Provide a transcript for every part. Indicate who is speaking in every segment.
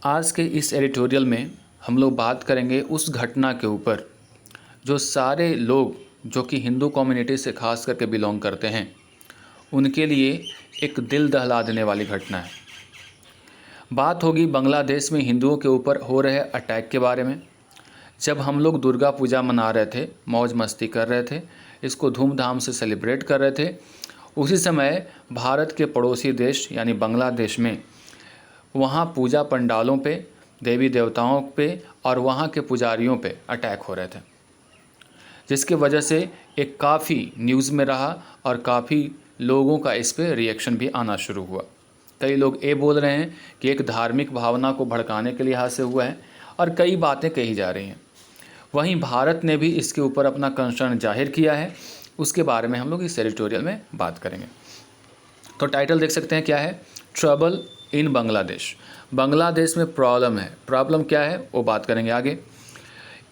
Speaker 1: आज के इस एडिटोरियल में हम लोग बात करेंगे उस घटना के ऊपर जो सारे लोग जो कि हिंदू कम्युनिटी से खास करके बिलोंग करते हैं उनके लिए एक दिल दहला देने वाली घटना है। बात होगी बांग्लादेश में हिंदुओं के ऊपर हो रहे अटैक के बारे में। जब हम लोग दुर्गा पूजा मना रहे थे, मौज मस्ती कर रहे थे, इसको धूमधाम से सेलिब्रेट कर रहे थे, उसी समय भारत के पड़ोसी देश यानी बांग्लादेश में वहाँ पूजा पंडालों पे, देवी देवताओं पे और वहाँ के पुजारियों पे अटैक हो रहे थे, जिसके वजह से एक काफ़ी न्यूज़ में रहा और काफ़ी लोगों का इस पे रिएक्शन भी आना शुरू हुआ। कई लोग ये बोल रहे हैं कि एक धार्मिक भावना को भड़काने के लिहाज से हुआ है और कई बातें कही जा रही हैं। वहीं भारत ने भी इसके ऊपर अपना कंसर्न जाहिर किया है, उसके बारे में हम लोग इस एडिटोरियल में बात करेंगे। तो टाइटल देख सकते हैं क्या है, ट्रबल इन बांग्लादेश। बांग्लादेश में प्रॉब्लम है, प्रॉब्लम क्या है वो बात करेंगे आगे।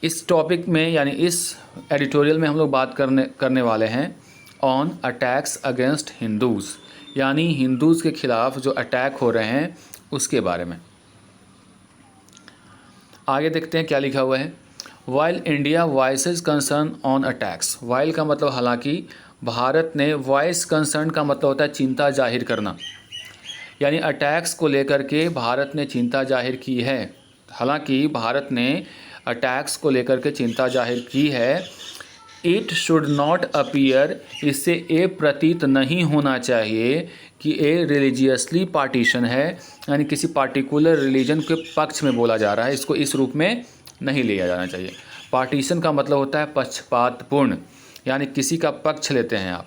Speaker 1: इस टॉपिक में यानी इस एडिटोरियल में हम लोग बात करने वाले हैं ऑन अटैक्स अगेंस्ट हिंदूज़, यानी हिंदूज़ के खिलाफ जो अटैक हो रहे हैं उसके बारे में। आगे देखते हैं क्या लिखा हुआ है। While India voices concern on attacks. While का मतलब हालांकि, भारत ने वॉइस कंसर्न का मतलब होता है चिंता जाहिर करना, यानी अटैक्स को लेकर के भारत ने चिंता जाहिर की है। हालांकि भारत ने अटैक्स को लेकर के चिंता जाहिर की है। इट शुड नॉट अपीयर, इससे ये प्रतीत नहीं होना चाहिए कि ये रिलीजियसली पार्टीशन है, यानी किसी पार्टिकुलर रिलीजन के पक्ष में बोला जा रहा है। इसको इस रूप में नहीं लिया जाना चाहिए। पार्टीशन का मतलब होता है पक्षपातपूर्ण, यानी किसी का पक्ष लेते हैं आप,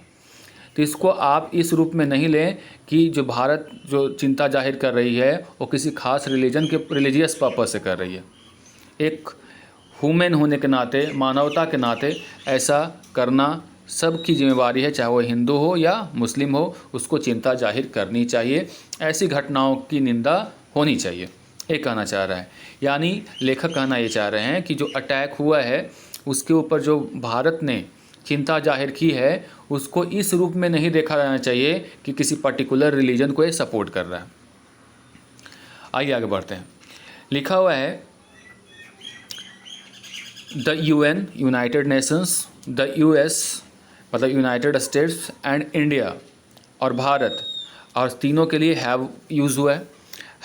Speaker 1: तो इसको आप इस रूप में नहीं लें कि जो भारत जो चिंता जाहिर कर रही है वो किसी खास रिलीजन के रिलीजियस पर्पस से कर रही है। एक ह्यूमन होने के नाते, मानवता के नाते ऐसा करना सबकी जिम्मेवारी है, चाहे वो हिंदू हो या मुस्लिम हो, उसको चिंता जाहिर करनी चाहिए। ऐसी घटनाओं की निंदा होनी चाहिए, ये कहना चाह रहा है। यानी लेखक कहना ये चाह रहे हैं कि जो अटैक हुआ है उसके ऊपर जो भारत ने चिंता जाहिर की है उसको इस रूप में नहीं देखा जाना चाहिए कि किसी पर्टिकुलर रिलीजन को ये सपोर्ट कर रहा है। आइए आगे बढ़ते हैं। लिखा हुआ है the UN, United Nations, the US मतलब यूनाइटेड स्टेट्स एंड इंडिया और भारत, और तीनों के लिए हैव यूज़ हुआ है।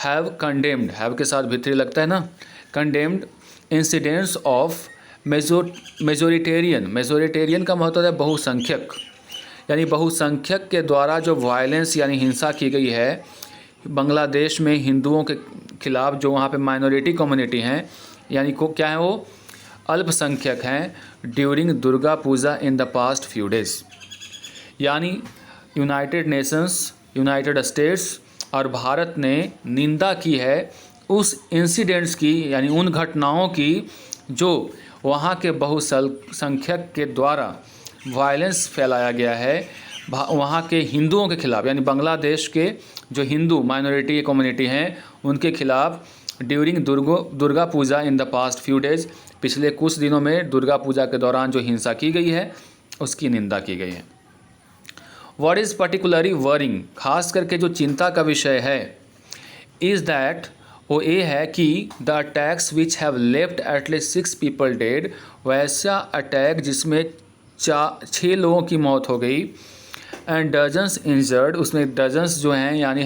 Speaker 1: हैव कंडेम्ड, हैव के साथ भित्री लगता है ना, condemned incidents of majoritarian. Majoritarian का मतलब है बहुसंख्यक, यानी बहुसंख्यक के द्वारा जो वायलेंस यानी हिंसा की गई है बांग्लादेश में हिंदुओं के खिलाफ, जो वहाँ पे माइनॉरिटी कम्युनिटी हैं, यानी को क्या है वो अल्पसंख्यक हैं, during Durga Puja in the past few days. यानी यूनाइटेड नेशंस, यूनाइटेड स्टेट्स और भारत ने निंदा की है उस इंसिडेंट्स की, यानी उन घटनाओं की जो वहाँ के बहुसंख्यक के द्वारा वायलेंस फैलाया गया है वहाँ के हिंदुओं के खिलाफ, यानी बांग्लादेश के जो हिंदू माइनॉरिटी कम्युनिटी हैं उनके खिलाफ during Durga Puja in the past few days, पिछले कुछ दिनों में दुर्गा पूजा के दौरान जो हिंसा की गई है उसकी निंदा की गई है। व्हाट इज़ पर्टिकुलरली वरिंग, खास करके जो चिंता का विषय है, इज़ दैट वो ये है कि the attacks which have left at least 6 people dead, वैसा अटैक जिसमें 6 लोगों की मौत हो गई, एंड डजन्स इंजर्ड, उसमें डजन्स जो हैं यानी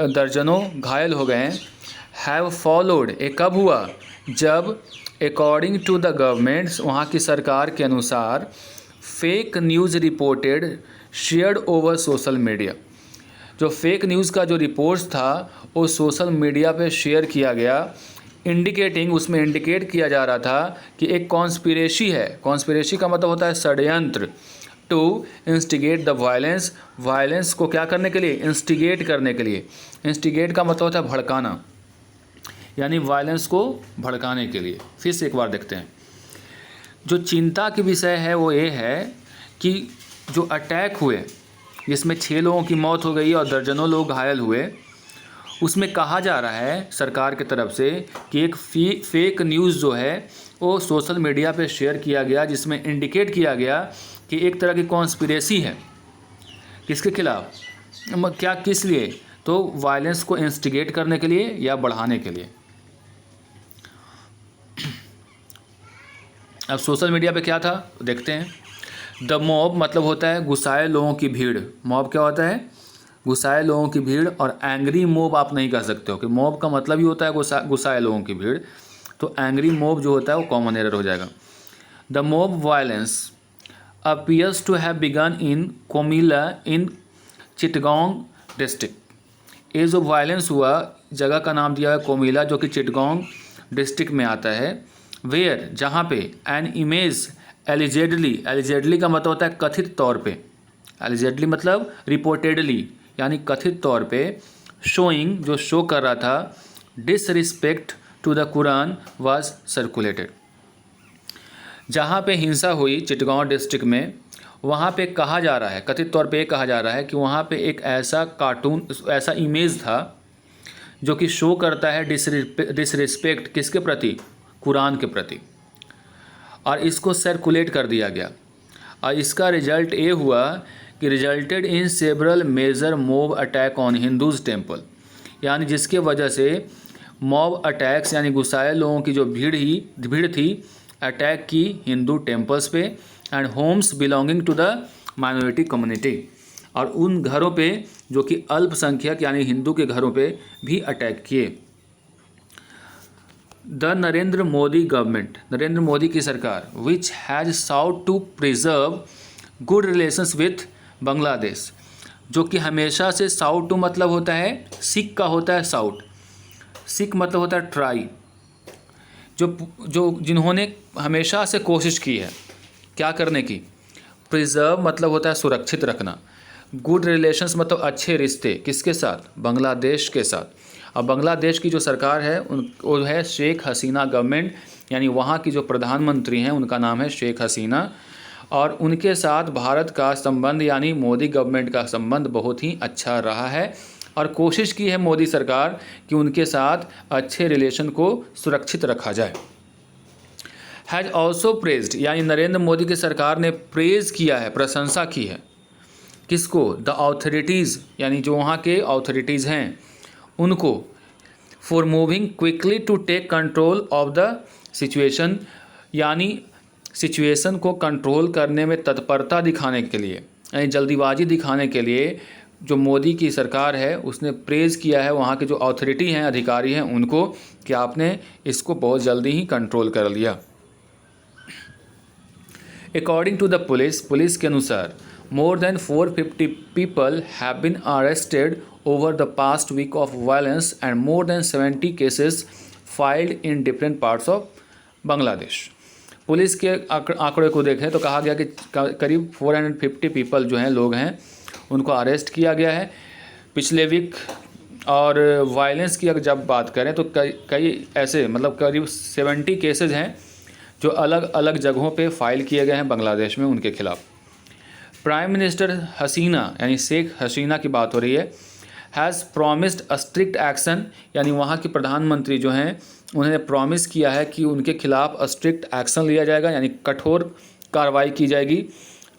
Speaker 1: दर्जनों घायल हो गए, हैव फॉलोड, ये कब हुआ, जब अकॉर्डिंग टू द गवर्नमेंट्स, वहाँ की सरकार के अनुसार, fake news reported shared over social media, जो फेक न्यूज़ का जो रिपोर्ट्स था वो सोशल मीडिया पे शेयर किया गया, इंडिकेटिंग, उसमें इंडिकेट किया जा रहा था कि एक कॉन्स्पिरेसी है। कॉन्स्पिरेसी का मतलब होता है षड्यंत्र, to instigate the violence, violence को क्या करने के लिए, इंस्टिगेट करने के लिए। इंस्टिगेट का मतलब होता है भड़काना, यानी वायलेंस को भड़काने के लिए। फिर से एक बार देखते हैं। जो चिंता की विषय है वो ये है कि जो अटैक हुए जिसमें 6 लोगों की मौत हो गई और दर्जनों लोग घायल हुए, उसमें कहा जा रहा है सरकार की तरफ से कि एक फेक न्यूज़ जो है वो सोशल मीडिया पे शेयर किया गया, जिसमें इंडिकेट किया गया कि एक तरह की कॉन्स्पिरेसी है। किसके खिलाफ, क्या, किस लिए, तो वायलेंस को इंस्टिगेट करने के लिए या बढ़ाने के लिए। अब सोशल मीडिया पे क्या था देखते हैं। द मॉब मतलब होता है गुस्साए लोगों की भीड़। मॉब क्या होता है? गुस्साए लोगों की भीड़। और एंग्री मॉब आप नहीं कह सकते हो कि मॉब का मतलब ही होता है गुस्साए लोगों की भीड़, तो एंग्री मॉब जो होता है वो कॉमन एरर हो जाएगा। The mob violence appears to have begun in Comilla in Chittagong district. ये जो वायलेंस हुआ, जगह का नाम दिया है कोमिला जो कि चिटगांग डिस्ट्रिक्ट में आता है। वेयर जहाँ पे एन इमेज एलिजेडली का मतलब होता है कथित तौर पे, एलिजेडली मतलब रिपोर्टेडली यानी कथित तौर पे, शोइंग जो शो कर रहा था, disrespect to the Quran was circulated. जहाँ पे हिंसा हुई चिटगांव डिस्ट्रिक्ट में, वहाँ पे कहा जा रहा है, कथित तौर पे ये कहा जा रहा है कि वहाँ पे एक ऐसा कार्टून, ऐसा इमेज था जो कि शो करता है डिसरिस्पेक्ट किसके प्रति? कुरान के प्रति, और इसको सर्कुलेट कर दिया गया। और इसका रिजल्ट ये हुआ कि resulted in several major mob attack on Hindus temple, यानी जिसके वजह से मॉब अटैक्स यानी गुस्साए लोगों की जो भीड़ थी अटैक की हिंदू टेम्पल्स पे and homes belonging to the minority community, और उन घरों पे जो कि अल्पसंख्यक यानी हिंदू के घरों पे भी अटैक किए। द नरेंद्र मोदी गवर्नमेंट, नरेंद्र मोदी की सरकार, which has sought to preserve good relations with Bangladesh, जो कि हमेशा से साउट टू मतलब होता है सिख का होता है साउट, सिख मतलब होता है ट्राई, जो जिन्होंने हमेशा से कोशिश की है क्या करने की? प्रिजर्व मतलब होता है सुरक्षित रखना, गुड रिलेशंस मतलब अच्छे रिश्ते, किसके साथ? बांग्लादेश के साथ। अब बांग्लादेश की जो सरकार है वो है शेख हसीना गवर्नमेंट, यानी वहाँ की जो प्रधानमंत्री हैं उनका नाम है शेख हसीना, और उनके साथ भारत का संबंध यानी मोदी गवर्नमेंट का संबंध बहुत ही अच्छा रहा है, और कोशिश की है मोदी सरकार कि उनके साथ अच्छे रिलेशन को सुरक्षित रखा जाए। हैज़ ऑल्सो प्रेज्ड, यानी नरेंद्र मोदी की सरकार ने प्रेज किया है, प्रशंसा की है, किसको? द ऑथोरिटीज़, यानी जो वहाँ के ऑथोरिटीज़ हैं उनको, for moving quickly to take control of the situation, यानी सिचुएशन को कंट्रोल करने में तत्परता दिखाने के लिए, यानी जल्दीबाजी दिखाने के लिए जो मोदी की सरकार है उसने प्रेज़ किया है वहाँ के जो अथॉरिटी हैं, अधिकारी हैं उनको, कि आपने इसको बहुत जल्दी ही कंट्रोल कर लिया। अकॉर्डिंग टू द पुलिस के अनुसार more than 450 people have been arrested over the past week of violence and more than 70 cases filed in different parts of Bangladesh. Police के आंकड़े को देखें तो कहा गया कि करीब 450 पीपल जो हैं, लोग हैं, उनको अरेस्ट किया गया है पिछले वीक। और वायलेंस की अगर जब बात करें तो कई ऐसे मतलब करीब 70 केसेस हैं जो अलग अलग जगहों पे फाइल किए गए हैं बांग्लादेश में उनके खिलाफ। प्राइम मिनिस्टर हसीना यानी शेख हसीना की बात हो रही है, has promised a strict action, यानी वहाँ के प्रधानमंत्री जो हैं उन्होंने प्रॉमिस किया है कि उनके खिलाफ स्ट्रिक्ट एक्शन लिया जाएगा, यानी कठोर कार्रवाई की जाएगी।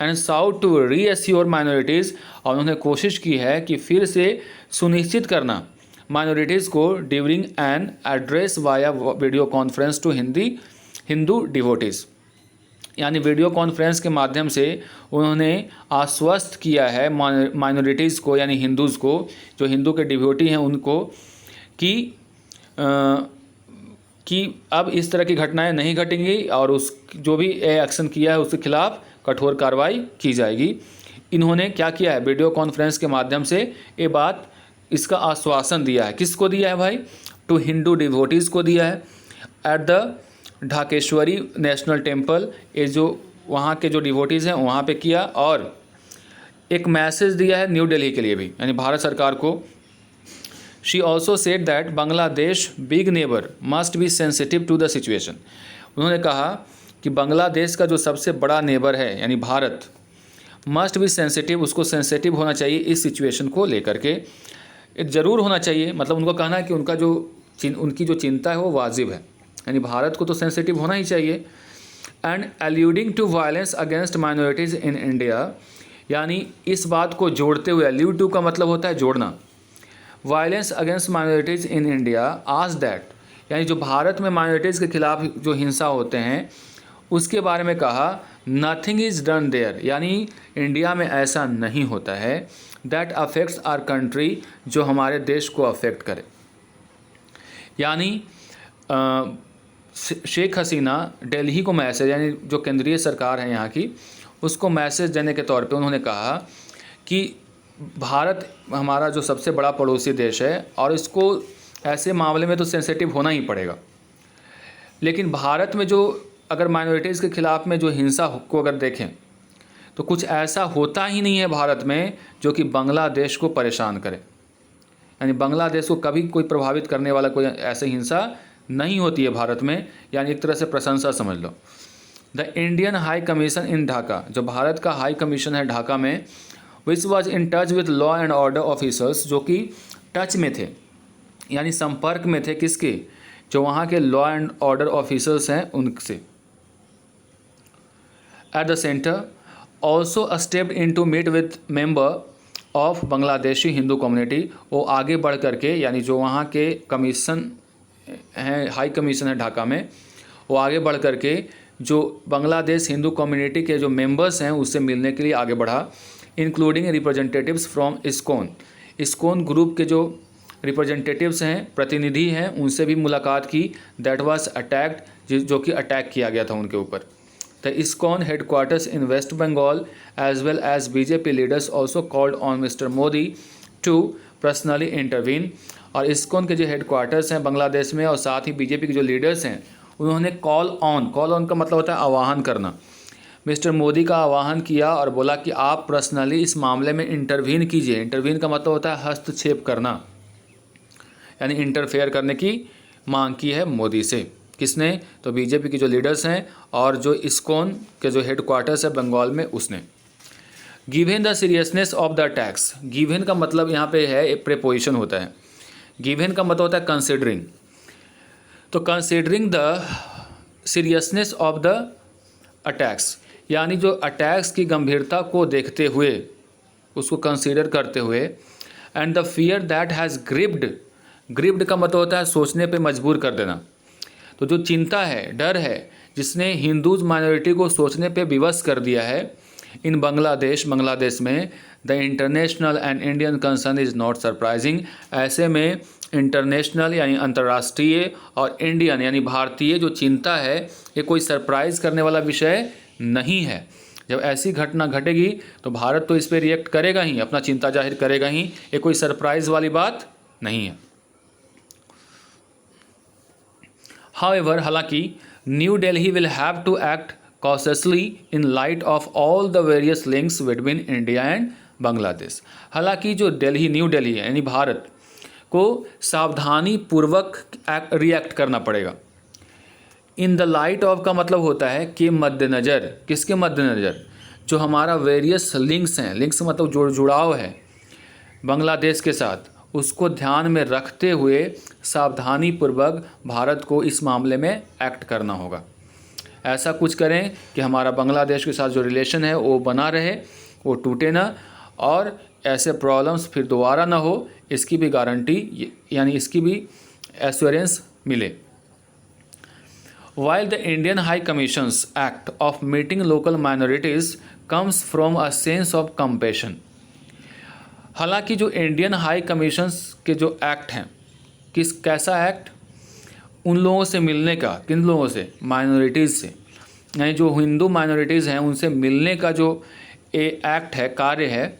Speaker 1: And sought to reassure minorities, और उन्होंने कोशिश की है कि फिर से सुनिश्चित करना माइनॉरिटीज़ को during an address via video conference to Hindu devotees, यानी वीडियो कॉन्फ्रेंस के माध्यम से उन्होंने आश्वस्त किया है माइनॉरिटीज़ को यानी हिंदूज़ को, जो हिंदू के डिवोटी हैं उनको, कि अब इस तरह की घटनाएं नहीं घटेंगी और उस जो भी एक्शन किया है उसके खिलाफ कठोर कार्रवाई की जाएगी। इन्होंने क्या किया है? वीडियो कॉन्फ्रेंस के माध्यम से ये बात, इसका आश्वासन दिया है। किसको दिया है भाई? टू हिंदू डिवोटीज़ को दिया है at the Dhakeshwari national temple, ये जो वहाँ के जो डिवोटीज़ हैं वहाँ पे किया, और एक मैसेज दिया है न्यू दिल्ली के लिए भी, यानी भारत सरकार को। She also said that Bangladesh big neighbour must be sensitive to the situation. उन्होंने कहा कि बांग्लादेश का जो सबसे बड़ा नेबर है यानी भारत, मस्ट बी सेंसिटिव, उसको सेंसिटिव होना चाहिए इस सिचुएशन को लेकर के, ज़रूर होना चाहिए। मतलब उनको कहना है कि उनकी जो चिंता है वो वाजिब है, यानी भारत को तो सेंसिटिव होना ही चाहिए। And alluding to violence against minorities in India, यानी इस बात को जोड़ते हुए, एल्यूड टू का मतलब होता है जोड़ना, violence against minorities in India आज दैट, यानी जो भारत में माइनॉरिटीज़ के खिलाफ जो हिंसा होते हैं उसके बारे में कहा नथिंग इज़ डन देयर, यानी इंडिया में ऐसा नहीं होता है दैट अफेक्ट्स आवर कंट्री, जो हमारे देश को अफेक्ट करे। यानी शेख हसीना दिल्ली को मैसेज, यानी जो केंद्रीय सरकार है यहाँ की, उसको मैसेज देने के तौर पे उन्होंने कहा कि भारत हमारा जो सबसे बड़ा पड़ोसी देश है और इसको ऐसे मामले में तो सेंसिटिव होना ही पड़ेगा, लेकिन भारत में जो अगर माइनॉरिटीज़ के ख़िलाफ़ में जो हिंसा को अगर देखें तो कुछ ऐसा होता ही नहीं है भारत में जो कि बांग्लादेश को परेशान करे, यानी बांग्लादेश को कभी कोई प्रभावित करने वाला कोई ऐसी हिंसा नहीं होती है भारत में, यानी एक तरह से प्रशंसा समझ लो। The Indian high commission in Dhaka, जो भारत का हाई कमीशन है ढाका में, which was in touch with law and order officers, जो कि टच में थे यानी संपर्क में थे किसके, जो वहाँ के लॉ एंड ऑर्डर ऑफिसर्स हैं उनसे। At the centre also stepped in to meet with member of Bangladeshi Hindu community, वो आगे बढ़ करके, यानी जो वहाँ के कमीशन हैं, हाई कमीशन है ढाका में, वो आगे बढ़ करके जो बांग्लादेश हिंदू कम्युनिटी के जो मेंबर्स हैं उससे मिलने के लिए आगे बढ़ा, including representatives from ISKCON. ISKCON group के जो रिप्रेजेंटेटिव्स हैं, प्रतिनिधि हैं, उनसे भी मुलाकात की। दैट वाज अटैक्ड, जो कि अटैक किया गया था उनके ऊपर। The ISKCON headquarters in West Bengal as well as BJP leaders also called on Mr Modi to personally intervene. और इस्कॉन के जो हेडक्वार्टर्स हैं बांग्लादेश में और साथ ही बीजेपी के जो लीडर्स हैं, उन्होंने कॉल ऑन का मतलब होता है आह्वान करना, मिस्टर मोदी का आह्वान किया और बोला कि आप पर्सनली इस मामले में इंटरवीन कीजिए। इंटरवीन का मतलब होता है हस्तक्षेप करना, यानी इंटरफेयर करने की मांग की है मोदी से। किसने? तो बीजेपी के जो लीडर्स हैं और जो इस्कॉन के जो हेडक्वार्टर्स है बंगाल में, उसने। Given the seriousness of the attacks, given का मतलब यहाँ पे है एक प्रेपोजिशन होता है, गिवन का मतलब होता है कंसिडरिंग। तो considering the seriousness of the attacks, यानी जो अटैक्स की गंभीरता को देखते हुए, उसको कंसीडर करते हुए, and the fear that has gripped का मतलब होता है सोचने पे मजबूर कर देना। तो जो चिंता है, डर है, जिसने हिंदूज माइनॉरिटी को सोचने पे विवश कर दिया है इन बांग्लादेश में, the international and Indian concern is not surprising. ऐसे में इंटरनेशनल यानी अंतर्राष्ट्रीय और इंडियन यानी भारतीय जो चिंता है, ये कोई सरप्राइज़ करने वाला विषय नहीं है। जब ऐसी घटना घटेगी तो भारत तो इस पर रिएक्ट करेगा ही, अपना चिंता जाहिर करेगा ही, ये कोई सरप्राइज़ वाली बात नहीं है। हाउएवर, हालांकि New Delhi will have to act cautiously in light of all the various links between India and Bangladesh. हालांकि जो न्यू दिल्ली है यानी भारत को सावधानी पूर्वक रिएक्ट करना पड़ेगा। इन द लाइट ऑफ का मतलब होता है कि मद्देनज़र, किसके मद्देनज़र? जो हमारा वेरियस लिंक्स हैं, लिंक्स मतलब जुड़ाव है बांग्लादेश के साथ, उसको ध्यान में रखते हुए सावधानी पूर्वक भारत को इस मामले में एक्ट करना होगा। ऐसा कुछ करें कि हमारा बांग्लादेश के साथ जो रिलेशन है वो बना रहे, वो टूटे ना, और ऐसे प्रॉब्लम्स फिर दोबारा ना हो, इसकी भी गारंटी यानी इसकी भी एश्योरेंस मिले। While the Indian High Commission's act of meeting local minorities comes from a sense of compassion, हालांकि जो इंडियन हाई कमीशंस के जो एक्ट हैं, कैसा एक्ट? उन लोगों से मिलने का, किन लोगों से? माइनॉरिटीज़ से, यानी जो हिंदू माइनॉरिटीज़ हैं उनसे मिलने का जो एक्ट है, कार्य है,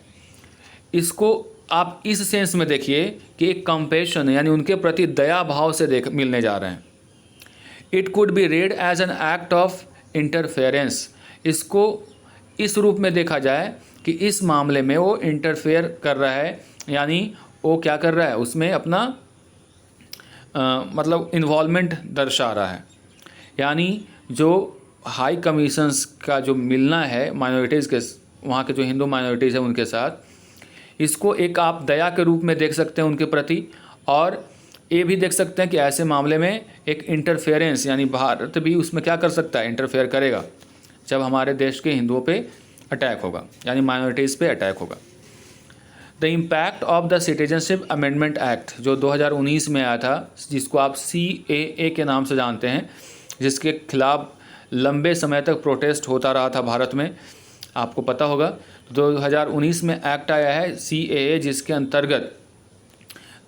Speaker 1: इसको आप इस सेंस में देखिए कि एक कंपेशन यानी उनके प्रति दया भाव से मिलने जा रहे हैं। It could be read as an act of interference, इसको इस रूप में देखा जाए कि इस मामले में वो इंटरफेयर कर रहा है, यानी वो क्या कर रहा है, उसमें अपना मतलब इन्वॉल्वमेंट दर्शा रहा है। यानी जो हाई कमीशंस का जो मिलना है माइनॉरिटीज़ के, वहाँ के जो हिंदू माइनॉरिटीज़ हैं उनके साथ, इसको एक आप दया के रूप में देख सकते हैं उनके प्रति, और ये भी देख सकते हैं कि ऐसे मामले में एक इंटरफेरेंस यानी भारत भी उसमें क्या कर सकता है, इंटरफेयर करेगा जब हमारे देश के हिंदुओं पे अटैक होगा, यानी माइनॉरिटीज़ पे अटैक होगा। The impact of the citizenship amendment act जो 2019 में आया था, जिसको आप CAA के नाम से जानते हैं, जिसके खिलाफ लंबे समय तक प्रोटेस्ट होता रहा था भारत में, आपको पता होगा। 2019 में एक्ट आया है CAA, जिसके अंतर्गत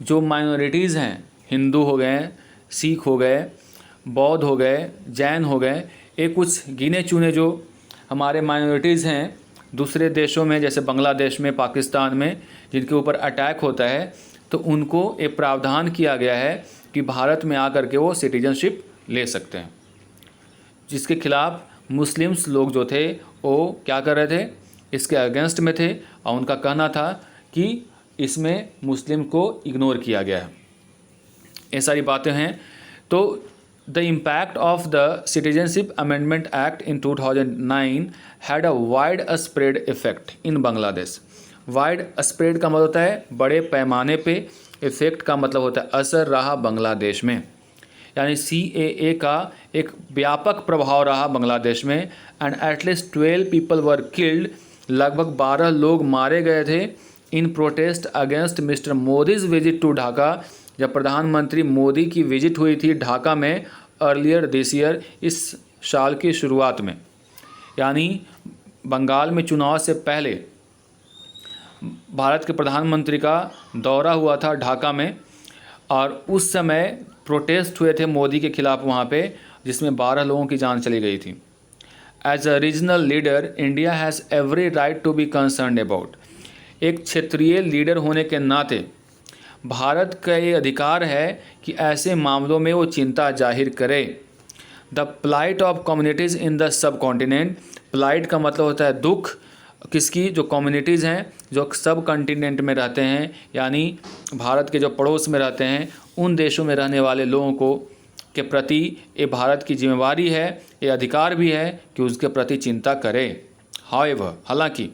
Speaker 1: जो माइनॉरिटीज़ हैं, हिंदू हो गए, सिख हो गए, बौद्ध हो गए, जैन हो गए, ये कुछ गिने चुने जो हमारे माइनॉरिटीज़ हैं दूसरे देशों में, जैसे बांग्लादेश में, पाकिस्तान में, जिनके ऊपर अटैक होता है, तो उनको एक प्रावधान किया गया है कि भारत में आकर के वो सिटीजनशिप ले सकते हैं, जिसके खिलाफ मुस्लिम्स लोग जो थे वो क्या कर रहे थे, इसके अगेंस्ट में थे, और उनका कहना था कि इसमें मुस्लिम को इग्नोर किया गया है। ये सारी बातें हैं। तो the impact of the citizenship amendment act in 2009 had a wide spread effect in Bangladesh. Wide spread का मतलब होता है बड़े पैमाने पे, इफेक्ट का मतलब होता है असर रहा बांग्लादेश में, यानी CAA का एक व्यापक प्रभाव रहा बांग्लादेश में। And at least 12 people were killed, लगभग 12 लोग मारे गए थे in protest against mister Modi's visit to Dhaka, जब प्रधानमंत्री मोदी की विजिट हुई थी ढाका में अर्लियर दिस ईयर, इस साल की शुरुआत में, यानी बंगाल में चुनाव से पहले भारत के प्रधानमंत्री का दौरा हुआ था ढाका में, और उस समय प्रोटेस्ट हुए थे मोदी के खिलाफ वहाँ पे, जिसमें 12 लोगों की जान चली गई थी। As a regional leader India has every right to be concern about. एक क्षेत्रीय लीडर होने के नाते भारत का ये अधिकार है कि ऐसे मामलों में वो चिंता जाहिर करे। The plight of communities in the subcontinent, plight का मतलब होता है दुख, किसकी, जो कम्युनिटीज़ हैं जो सब कॉन्टिनेंट में रहते हैं, यानी भारत के जो पड़ोस में रहते हैं, उन देशों में रहने वाले लोगों को के प्रति ये भारत की जिम्मेवारी है, ये अधिकार भी है कि उसके प्रति चिंता करे। हाउएवर, हालांकि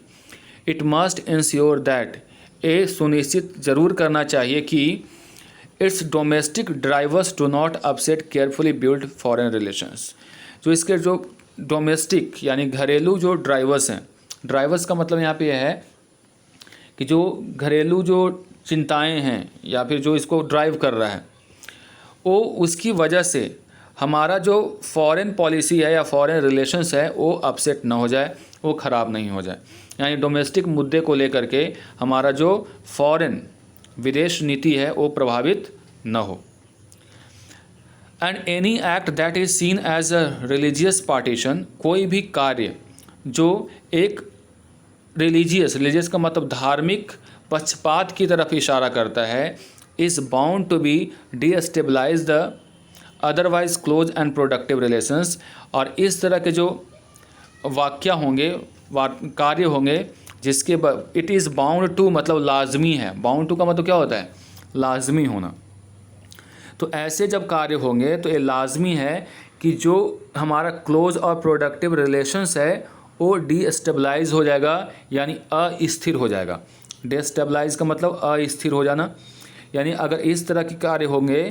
Speaker 1: इट मस्ट इंश्योर दैट, ये सुनिश्चित जरूर करना चाहिए कि it's domestic drivers do not upset carefully build foreign relations. जो इसके जो डोमेस्टिक यानी घरेलू जो ड्राइवर्स हैं, ड्राइवर्स का मतलब यहाँ पे यह है कि जो घरेलू जो चिंताएं हैं या फिर जो इसको ड्राइव कर रहा है, वो उसकी वजह से हमारा जो फॉरेन पॉलिसी है या फॉरेन रिलेशंस है वो अपसेट ना हो जाए, वो ख़राब नहीं हो जाए। यानी डोमेस्टिक मुद्दे को लेकर के हमारा जो फॉरेन विदेश नीति है वो प्रभावित न हो। And any act that is seen as a religious partition, कोई भी कार्य जो एक रिलीजियस का मतलब धार्मिक पक्षपात की तरफ इशारा करता है, is bound to be destabilize the otherwise close and productive relations. और इस तरह के जो वाक्य होंगे, कार्य होंगे जिसके इट इज़ बाउंड टू मतलब लाजमी है, बाउंड टू का मतलब क्या होता है, लाजमी होना। तो ऐसे जब कार्य होंगे तो ये लाजमी है कि जो हमारा क्लोज और प्रोडक्टिव रिलेशंस है वो डीस्टेबलाइज हो जाएगा, यानी अस्थिर हो जाएगा। डीस्टेबलाइज का मतलब अस्थिर हो जाना, यानी अगर इस तरह के कार्य होंगे,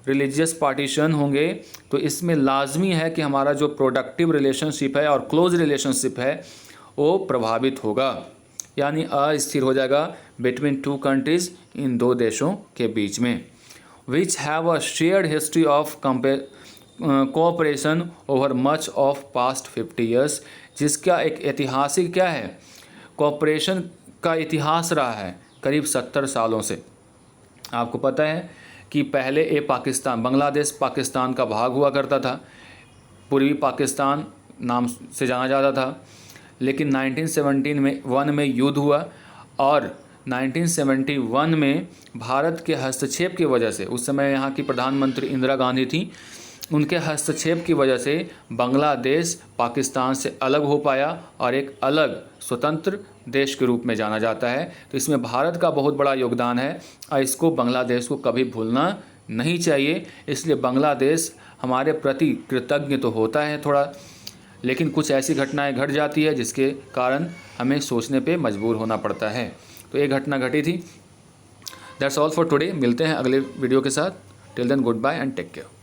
Speaker 1: रिलीजियस पार्टीशन होंगे, तो इसमें लाजमी है कि हमारा जो प्रोडक्टिव रिलेशनशिप है और क्लोज रिलेशनशिप है वो प्रभावित होगा, यानी अस्थिर हो जाएगा बिटवीन टू कंट्रीज़, इन दो देशों के बीच में, which have a shared history of cooperation over much of past 50 years, जिसका एक ऐतिहासिक क्या है, कोऑपरेशन का इतिहास रहा है करीब 70 सालों से। आपको पता है कि पहले ये पाकिस्तान, बांग्लादेश पाकिस्तान का भाग हुआ करता था, पूर्वी पाकिस्तान नाम से जाना जाता था, लेकिन 1971 में युद्ध हुआ और 1971 में भारत के हस्तक्षेप की वजह से, उस समय यहाँ की प्रधानमंत्री इंदिरा गांधी थी, उनके हस्तक्षेप की वजह से बांग्लादेश पाकिस्तान से अलग हो पाया और एक अलग स्वतंत्र देश के रूप में जाना जाता है। तो इसमें भारत का बहुत बड़ा योगदान है और इसको बांग्लादेश को कभी भूलना नहीं चाहिए। इसलिए बांग्लादेश हमारे प्रति कृतज्ञ तो होता है थोड़ा, लेकिन कुछ ऐसी घटनाएं घट जाती है जिसके कारण हमें सोचने पे मजबूर होना पड़ता है। तो ये घटना घटी थी। That's all for today. मिलते हैं अगले वीडियो के साथ। Till then goodbye and take care.